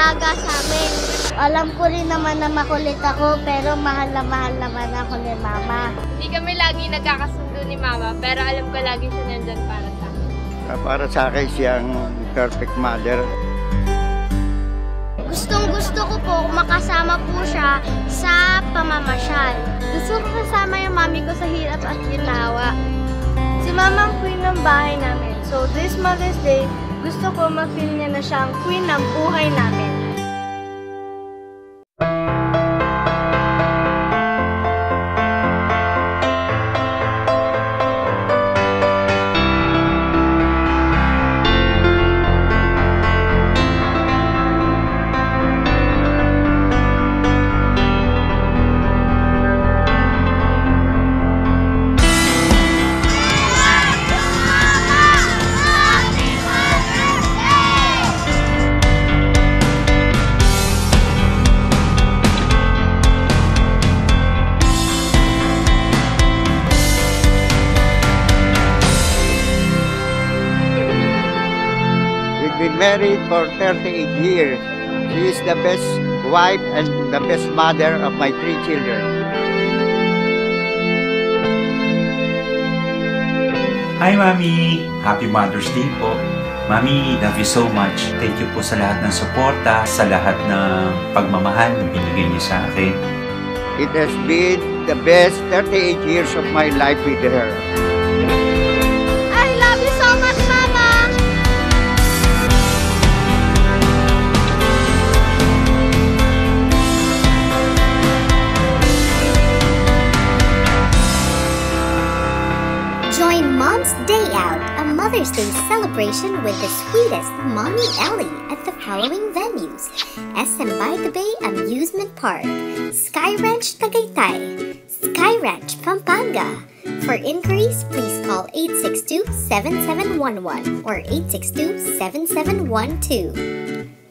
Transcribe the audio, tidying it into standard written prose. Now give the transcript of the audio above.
nag-alaga sa amin. Alam ko rin naman na makulit ako, pero mahal naman ako ni Mama. Hindi kami lagi nagkakasundo ni Mama, pero alam ko lagi siya nandyan para sa akin. Para sa akin siyang perfect mother. Gustong-gusto ko po makasama po siya sa pamamasyal. Gusto ko kasama yung mami ko sa hirap at ginawa. Si Mama ang queen ng bahay namin. So this Mother's Day, gusto ko ma-feel niya na siya ang queen ng buhay namin. Been married for 38 years. She is the best wife and the best mother of my 3 children. Hi, Mami! Happy Mother's Day po. Mami, love you so much. Thank you po sa lahat ng suporta, sa lahat ng pagmamahal na binigay niyo sa akin. It has been the best 38 years of my life with her. I love you so much, Mama! Join Mom's Day Out, a Mother's Day celebration with the sweetest Mommy Ellie at the following venues: SM by the Bay Amusement Park, Sky Ranch Tagaytay, Sky Ranch Pampanga. For inquiries, please call 862-7711 or 862-7712.